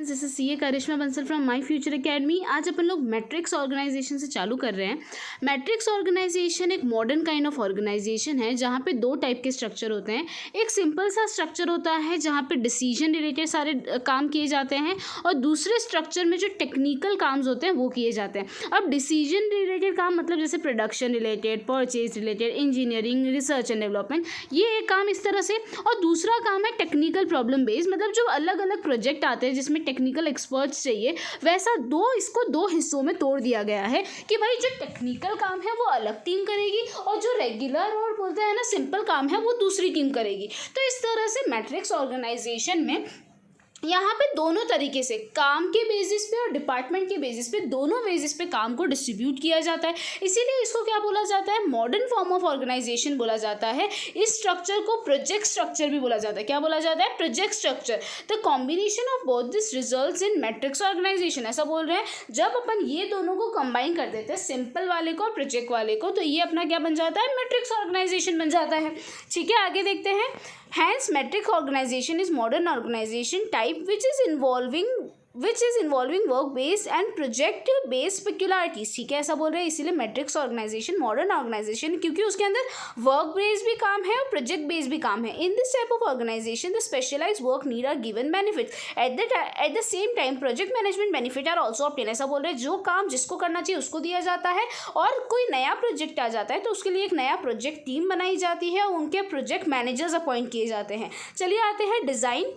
Friends, this is C A Karishma Bansal from my Future Academy. आज अपन लोग मैट्रिक्स ऑर्गेनाइजेशन से चालू कर रहे हैं। मैट्रिक्स ऑर्गेनाइजेशन एक मॉडर्न काइंड ऑफ ऑर्गेनाइजेशन है जहाँ पे दो टाइप के स्ट्रक्चर होते हैं। एक सिंपल सा स्ट्रक्चर होता है जहाँ पे डिसीजन रिलेटेड सारे काम किए जाते हैं, और दूसरे स्ट्रक्चर में जो टेक्निकल काम्स होते हैं वो किए जाते हैं। अब डिसीजन रिलेटेड काम मतलब जैसे production related, purchase related, engineering, research and development, ये एक काम इस तरह से। और दूसरा काम है टेक्निकल प्रॉब्लम बेस्ड, मतलब जो अलग अलग प्रोजेक्ट आते हैं जिसमें टेक्निकल एक्सपर्ट्स चाहिए, वैसा इसको दो हिस्सों में तोड़ दिया गया है कि भाई जो टेक्निकल काम है वो अलग टीम करेगी और जो रेगुलर और बोलते हैं ना सिंपल काम है वो दूसरी टीम करेगी। तो इस तरह से मैट्रिक्स ऑर्गेनाइजेशन में यहाँ पे दोनों तरीके से काम के बेसिस पे और डिपार्टमेंट के बेसिस पे, दोनों बेसिस पे काम को डिस्ट्रीब्यूट किया जाता है। इसीलिए इसको क्या बोला जाता है, मॉडर्न फॉर्म ऑफ ऑर्गेनाइजेशन बोला जाता है। इस स्ट्रक्चर को प्रोजेक्ट स्ट्रक्चर भी बोला जाता है। क्या बोला जाता है, project structure. The combination of both this results in matrix organisation. ऐसा बोल रहे हैं, जब अपन ये दोनों को कंबाइन कर देते हैं, सिंपल वाले को और प्रोजेक्ट वाले को, तो ये अपना क्या बन जाता है, मैट्रिक्स ऑर्गेनाइजेशन बन जाता है। ठीक है, आगे देखते हैं। Hence, matrix organization is modern organization type which is involving work based and project based peculiarities। ठीक है, ऐसा बोल रहे हैं। इसीलिए मैट्रिक्स ऑर्गेनाइजेशन मॉडर्न ऑर्गेनाइजेशन, क्योंकि उसके अंदर वर्क बेस्ड भी काम है और प्रोजेक्ट बेस्ड भी काम है। In this type of organisation the specialised work need are given benefits at the same time project management benefit are also obtain. ऐसा बोल रहे हैं, जो काम जिसको करना चाहिए उसको दिया जाता है, और कोई नया प्रोजेक्ट आ जाता है तो उसके लिए एक नया प्रोजेक्ट टीम बनाई जाती है और उनके प्रोजेक्ट मैनेजर्स अपॉइंट किए जाते हैं। चलिए आते हैं design.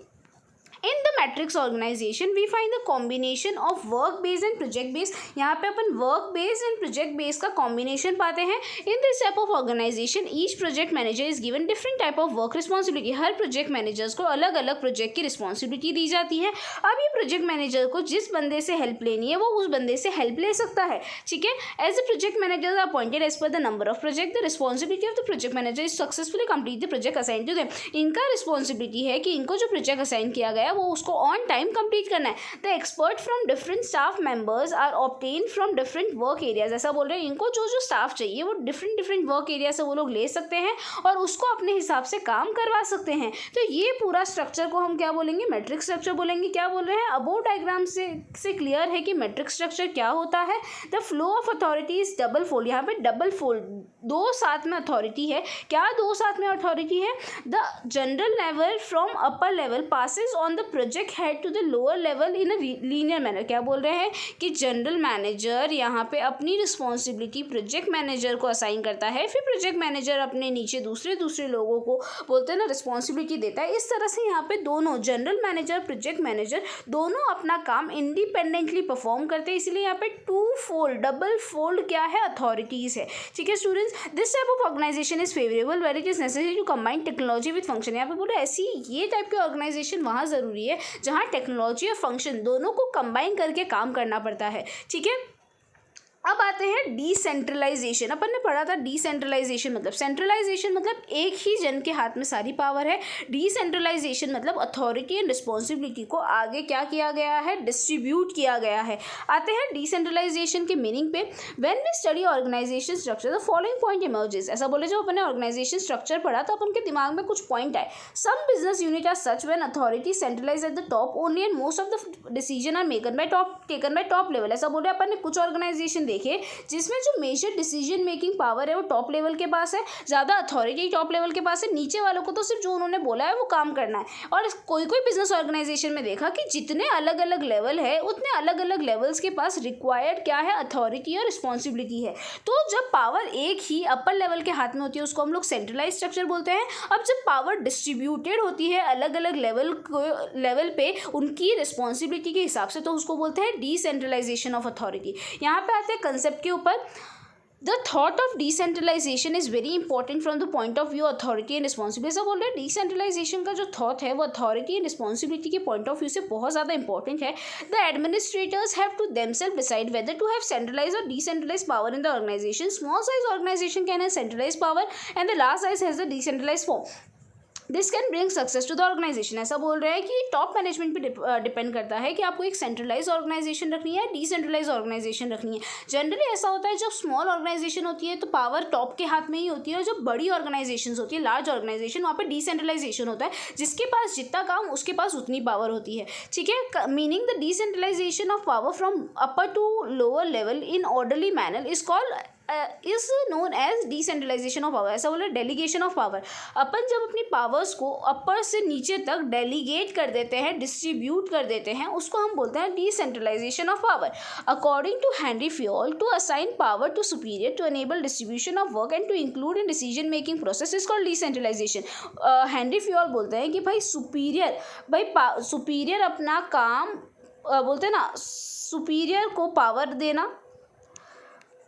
In the matrix organization, we find the combination of work based and project based। यहाँ पे अपन work based and project based का combination पाते हैं। In this type of organization, each project manager is given different type of work responsibility। Her project managers को अलग अलग project की responsibility दी जाती है। अब ये project manager को जिस बंदे से help लेनी है वो उस बंदे से help ले सकता है। ठीक है, as the project managers are appointed as per the number of project, the responsibility of the project manager is successfully complete the project assigned to them। इनका responsibility है कि इनको जो project assign किया गया वो उसको ऑन टाइम कंप्लीट करना है। The expert from different staff members are obtain from different work areas. ऐसा बोल रहे हैं, इनको जो जो स्टाफ चाहिए वो डिफरेंट वर्क एरिया से वो लोग ले सकते हैं और उसको अपने हिसाब से काम करवा सकते हैं। तो ये पूरा स्ट्रक्चर को हम क्या बोलेंगे, मैट्रिक्स स्ट्रक्चर बोलेंगे। क्या बोल रहे हैं, अबोव डायग्राम से क्लियर है कि मैट्रिक्स स्ट्रक्चर क्या होता है। The flow of authority is double fold. यहाँ पे डबल फोल्ड, दो साथ में अथॉरिटी है। क्या दो साथ में अथॉरिटी है, the general level from upper level passes on the project head to the lower level in a linear manner. क्या बोल रहे हैं कि जनरल मैनेजर यहाँ पे अपनी रिस्पॉन्सिबिलिटी प्रोजेक्ट मैनेजर को असाइन करता है, फिर प्रोजेक्ट मैनेजर अपने नीचे दूसरे लोगों को बोलते हैं ना रिस्पॉन्सिबिलिटी देता है। इस तरह से यहाँ पे दोनों जनरल मैनेजर, प्रोजेक्ट मैनेजर दोनों अपना काम इंडिपेंडेंटली परफॉर्म करते हैं। इसलिए यहाँ पे टू फोल्ड, डबल फोल्ड क्या है, अथॉरिटीज है। ठीक है students, this type of organisation is favourable where it is necessary to combine technology with function. यहाँ पे बोले ऐसी ये टाइप की ऑर्गेनाइजेशन वहाँ ज़रूरी है जहाँ टेक्नोलॉजी और फंक्शन दोनों को कंबाइन करके काम करना पड़ता है। ठीक है, अब आते हैं डिसेंट्रलाइजेशन। अपन ने पढ़ा था डिसेंट्रलाइजेशन मतलब, सेंट्रलाइजेशन मतलब एक ही जन के हाथ में सारी पावर है। डिसेंट्रलाइजेशन मतलब अथॉरिटी एंड रिस्पॉन्सिबिलिटी को आगे क्या किया गया है, डिस्ट्रीब्यूट किया गया है। आते हैं डिसेंट्रलाइजेशन के मीनिंग पे। When we study organisation structure the following point emerges. ऐसा बोले, जब अपन ने ऑर्गेनाइजेशन स्ट्रक्चर पढ़ा तो अपन के दिमाग में कुछ पॉइंट आए। Some business unit are such when authority centralise at the top only and most of the decision are taken by top level. ऐसा बोले, अपन ने कुछ ऑर्गेनाइजेशन देखे जिसमें जो मेजर डिसीजन मेकिंग पावर है वो टॉप लेवल के पास है, ज़्यादा अथॉरिटी टॉप लेवल के पास है, नीचे वालों को तो सिर्फ जो उन्होंने बोला है वो काम करना है। और कोई बिजनेस ऑर्गेनाइजेशन में देखा कि जितने अलग अलग लेवल है उतने अलग अलग लेवल्स के पास रिक्वायर्ड क्या है, अथॉरिटी और रिस्पॉन्सिबिलिटी है। तो जब पावर एक ही अपर लेवल के हाथ में होती है उसको हम लोग सेंट्रलाइज स्ट्रक्चर बोलते हैं। अब जब पावर डिस्ट्रीब्यूटेड होती है अलग अलग लेवल पे उनकी रिस्पॉन्सिबिलिटी के हिसाब से, तो उसको बोलते हैं डिसेंट्रलाइजेशन ऑफ अथॉरिटी। यहाँ पे आते हैं कंसेप्ट के ऊपर। The thought of decentralisation is very important from the point of view authority and responsibility. ऐसा बोल रहे हैं, डिसेंट्रलाइजेशन का जो थॉट है वो अथॉरिटी एंड रिस्पॉन्सिबिलिटी के पॉइंट ऑफ व्यू से बहुत ज़्यादा इंपॉर्टेंट है। The administrators have to themselves decide whether to have centralise और decentralise power in the organisation. Small size organisation can have centralise power and the large size has the decentralise form. This can bring success to the organisation. ऐसा बोल रहे हैं कि top management पे depend करता है कि आपको एक सेंट्रलाइज ऑर्गेनाइजेशन रखनी है, डिसेंट्रलाइज ऑर्गेनाइजेशन रखनी है। जनरली ऐसा होता है जब स्मॉल ऑर्गेनाइजेशन होती है तो पावर टॉप के हाथ में ही होती है, और जब बड़ी ऑर्गेनाइजेशन होती है, लार्ज ऑर्गेनाइजेशन, वहाँ पे डिसेंट्रलाइजेशन होता है, जिसके पास जितना काम उसके पास उतनी पावर होती है। ठीक है, meaning the decentralisation of power from upper to lower level in orderly manner is called is known as decentralisation of power. ऐसा बोला डेलीगेशन ऑफ पावर। अपन जब अपनी पावर्स को अपर से नीचे तक डेलीगेट कर देते हैं, डिस्ट्रीब्यूट कर देते हैं, उसको हम बोलते हैं decentralisation of power. According to Henri Fayol, to assign power to superior to enable distribution of work and to include in decision making process is called decentralisation. Henri Fayol बोलते हैं कि भाई सुपीरियर अपना काम बोलते हैं ना, सुपीरियर को पावर देना,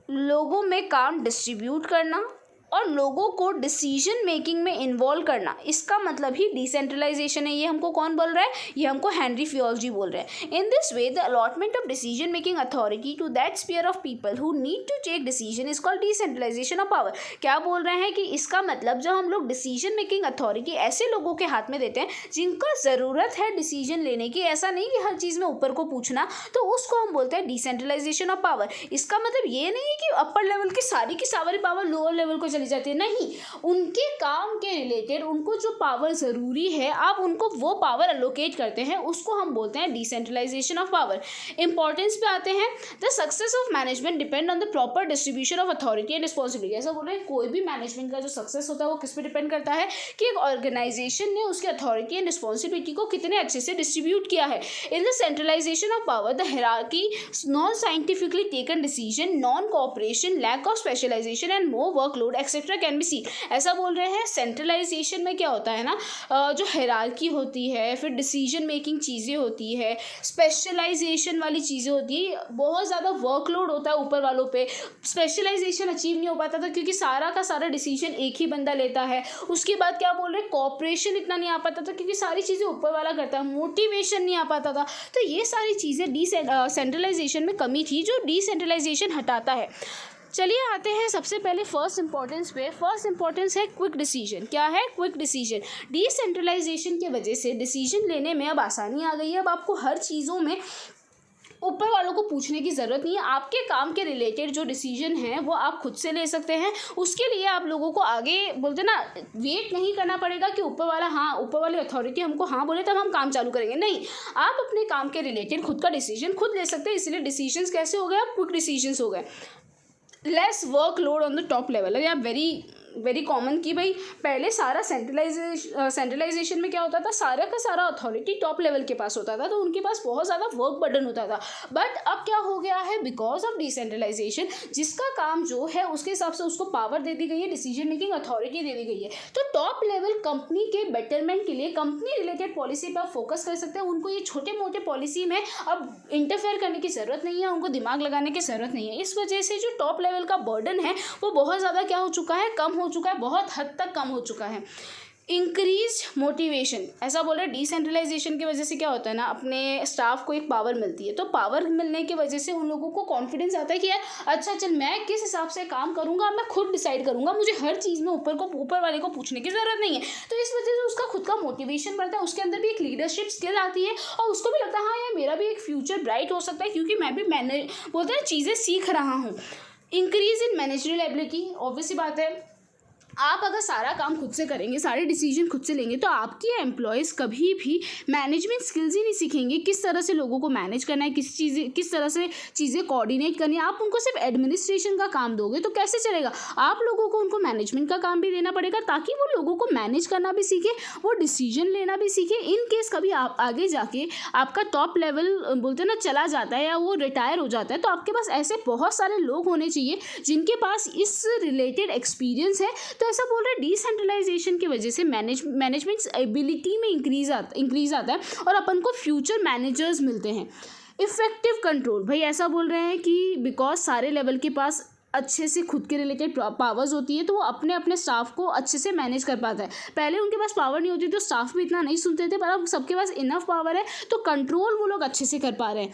लोगों में काम डिस्ट्रीब्यूट करना और लोगों को डिसीजन मेकिंग में इन्वॉल्व करना, इसका मतलब ही डिसेंट्रलाइजेशन है। ये हमको कौन बोल रहा है? ये हमको हेनरी फ्योल जी बोल रहे हैं। In this way the allotment of decision making authority to that sphere of people who need to take decision is called decentralisation of power. क्या बोल रहे हैं कि इसका मतलब जब हम लोग डिसीजन मेकिंग अथॉरिटी ऐसे लोगों के हाथ में देते हैं जिनका ज़रूरत है डिसीजन लेने की, ऐसा नहीं कि हर चीज़ में ऊपर को पूछना, तो उसको हम बोलते हैं डिसेंट्रलाइजेशन ऑफ पावर। इसका मतलब ये नहीं है कि अपर लेवल की सारी पावर लोअर लेवल को जाते हैं, नहीं, उनके काम के रिलेटेड उनको जो पावर ज़रूरी है आप उनको वो पावर एलोकेट करते हैं, उसको हम बोलते हैं डिसेंट्रलाइजेशन ऑफ पावर। इंपॉर्टेंस पे आते हैं, the success of management depend on the proper distribution of authority and responsibility. ऐसा बोल रहे हैं कोई भी मैनेजमेंट का जो सक्सेस होता है वो किस पे डिपेंड करता है कि एक ऑर्गेनाइजेशन ने उसके अथॉरिटी एंड रिस्पॉन्सिबिलिटी को कितने अच्छे से डिस्ट्रीब्यूट किया है। In the centralisation of power the hierarchy, non scientifically taken decision, non cooperation, lack of specialisation and more workload etcetera can be seen. ऐसा बोल रहे हैं सेंट्रलाइजेशन में क्या होता है ना, जो हायरार्की होती है, फिर डिसीजन मेकिंग चीज़ें होती है, स्पेशलाइजेशन वाली चीज़ें होती है, बहुत ज़्यादा वर्कलोड होता है ऊपर वालों पे, स्पेशलाइजेशन अचीव नहीं हो पाता था क्योंकि सारा का सारा डिसीजन एक ही बंदा लेता है। उसके बाद क्या बोल रहे हैं, कॉपरेशन इतना नहीं आ पाता था क्योंकि सारी चीज़ें ऊपर वाला करता है, मोटिवेशन नहीं आ पाता था। तो ये सारी चीज़ें सेंट्रलाइजेशन में कमी थी जो डिसेंट्रलाइजेशन हटाता है। चलिए आते हैं सबसे पहले फर्स्ट इंपॉर्टेंस पे। फर्स्ट इंपॉर्टेंस है क्विक डिसीजन। क्या है? Quick decision. डिसेंट्रलाइजेशन की वजह से डिसीजन लेने में अब आसानी आ गई है। अब आपको हर चीज़ों में ऊपर वालों को पूछने की ज़रूरत नहीं है। आपके काम के रिलेटेड जो डिसीजन है वो आप खुद से ले सकते हैं। उसके लिए आप लोगों को आगे बोलते ना वेट नहीं करना पड़ेगा कि ऊपर वाली अथॉरिटी हमको हाँ बोले तब हम काम चालू करेंगे। नहीं, आप अपने काम के रिलेटेड खुद का डिसीजन खुद ले सकते हैं। इसलिए डिसीजंस कैसे हो गए? अब क्विक डिसीजंस हो गए। Less workload on the top level. या वेरी कॉमन कि भाई पहले सारा सेंट्रलाइजेशन में क्या होता था, सारा का सारा अथॉरिटी टॉप लेवल के पास होता था, तो उनके पास बहुत ज़्यादा वर्क बर्डन होता था। बट अब क्या हो गया है, बिकॉज ऑफ डिसेंट्रलाइजेशन जिसका काम जो है उसके हिसाब से उसको पावर दे दी गई है, डिसीजन मेकिंग अथॉरिटी दे दी गई है। तो टॉप लेवल कंपनी के बेटरमेंट के लिए कंपनी रिलेटेड पॉलिसी पर आप फोकस कर सकते हैं। उनको ये छोटे मोटे पॉलिसी में अब इंटरफेयर करने की ज़रूरत नहीं है, उनको दिमाग लगाने की ज़रूरत नहीं है। इस वजह से जो टॉप लेवल का बर्डन है वो बहुत ज़्यादा क्या हो चुका है, कम हो चुका है, बहुत हद तक कम हो चुका है। Increase motivation. ऐसा बोल रहे हैं डिसेंट्रलाइजेशन की वजह से क्या होता है ना, अपने स्टाफ को एक पावर मिलती है, तो पावर मिलने की वजह से उन लोगों को कॉन्फिडेंस आता है कि यार अच्छा चल मैं किस हिसाब से काम करूंगा, मैं खुद डिसाइड करूंगा, मुझे हर चीज़ में ऊपर वाले को पूछने की ज़रूरत नहीं है। तो इस वजह से उसका खुद का मोटिवेशन बढ़ता है, उसके अंदर भी एक लीडरशिप स्किल आती है और उसको भी लगता है हाँ यार मेरा भी एक फ्यूचर ब्राइट हो सकता है क्योंकि मैं भी बोलते हैं चीज़ें सीख रहा हूँ। Increase in managerial ability. Obviously बात है, आप अगर सारा काम खुद से करेंगे, सारे डिसीजन खुद से लेंगे, तो आपके एम्प्लॉयज़ कभी भी मैनेजमेंट स्किल्स ही नहीं सीखेंगे। किस तरह से लोगों को मैनेज करना है, किस तरह से चीज़ें कोऑर्डिनेट करनी है। आप उनको सिर्फ एडमिनिस्ट्रेशन का काम दोगे तो कैसे चलेगा? आप लोगों को उनको मैनेजमेंट का काम भी देना पड़ेगा ताकि वो लोगों को मैनेज करना भी सीखे, वो डिसीजन लेना भी सीखे। इन केस कभी आप आगे जाके आपका टॉप लेवल बोलते हैं ना चला जाता है या वो रिटायर हो जाता है, तो आपके पास ऐसे बहुत सारे लोग होने चाहिए जिनके पास इस रिलेटेड एक्सपीरियंस है। तो ऐसा बोल रहे हैं डिसेंट्रलाइजेशन की वजह से मैनेजमेंट एबिलिटी में इंक्रीज आता है और अपन को फ्यूचर मैनेजर्स मिलते हैं। Effective control. भाई ऐसा बोल रहे हैं कि बिकॉज सारे लेवल के पास अच्छे से खुद के रिलेटेड पावर्स होती है तो वो अपने अपने स्टाफ को अच्छे से मैनेज कर पाता है। पहले उनके पास पावर नहीं होती तो स्टाफ भी इतना नहीं सुनते थे, पर अब सबके पास इनफ पावर है तो कंट्रोल वो लोग अच्छे से कर पा रहे हैं।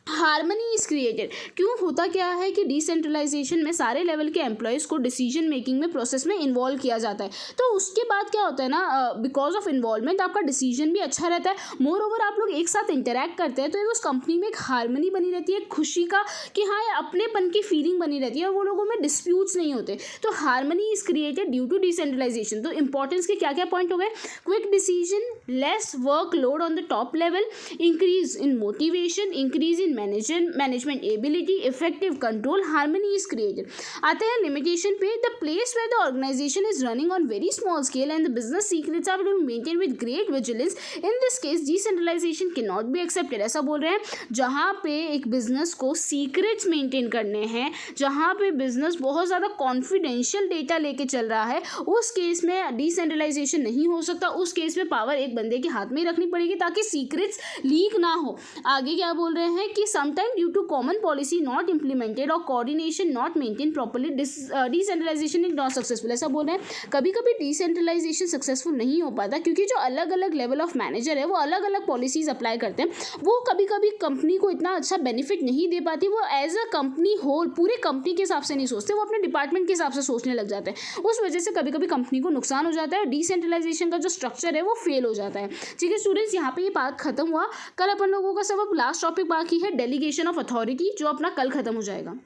Harmony is created. क्यों होता क्या है कि डिसेंट्रलाइजेशन में सारे लेवल के एम्प्लॉयज़ को डिसीजन मेकिंग में प्रोसेस में इन्वॉल्व किया जाता है, तो उसके बाद क्या होता है ना, बिकॉज ऑफ इन्वॉल्वमेंट आपका डिसीजन भी अच्छा रहता है। मोर ओवर आप लोग एक साथ इंटरैक्ट करते हैं तो उस कंपनी में एक हार्मनी बनी रहती है, खुशी का कि हाँ अपनेपन की फीलिंग बनी रहती है और वो लोगों में डिस्प्यूट्स नहीं होते। तो harmony is created due to decentralisation. तो इंपॉर्टेंस के क्या क्या पॉइंट हो गए? Quick decision, less work load on the top level, increase in motivation, increase in management ability, effective control, harmony is created. आते हैं लिमिटेशन पे। The place where the organisation is running on very small scale and the business secrets are maintain with great vigilance, in this case decentralisation can not be accepted. ऐसा बोल रहे हैं जहाँ पे एक बिजनेस को सीक्रेट्स मेंटेन करने हैं, जहाँ पे बिजनेस बहुत ज़्यादा कॉन्फिडेंशियल डेटा लेके चल रहा है, उस केस में डिसेंट्रलाइजेशन नहीं हो सकता। उस केस में पावर एक बंदे के हाथ में ही रखनी पड़ेगी ताकि सीक्रेट्स लीक ना हो। आगे क्या बोल रहे हैं कि sometime due to common policy not implemented और coordination not maintain properly, decentralisation is not successful. ऐसा बोल रहे हैं कभी कभी डिसेंट्रलाइजेशन सक्सेसफुल नहीं हो पाता क्योंकि जो अलग अलग लेवल ऑफ मैनेजर है वो अलग अलग पॉलिसीज अप्लाई करते हैं, वो कभी कभी कंपनी को इतना अच्छा बेनिफिट नहीं दे पाती। वो एज अ कंपनी होल पूरे कंपनी के हिसाब से नहीं सोचते, वो अपने डिपार्टमेंट के हिसाब से सोचने लग जाते हैं। उस वजह से कभी कभी कंपनी को नुकसान हो जाता है और डिसेंट्रलाइजेशन का जो स्ट्रक्चर है वो फेल हो जाता है। ठीक है स्टूडेंट्स, यहाँ पे ये पार्ट खत्म हुआ। कल अपन लोगों का सब लास्ट टॉपिक बाकी है डेलीगेशन ऑफ अथॉरिटी, जो अपना कल खत्म हो जाएगा।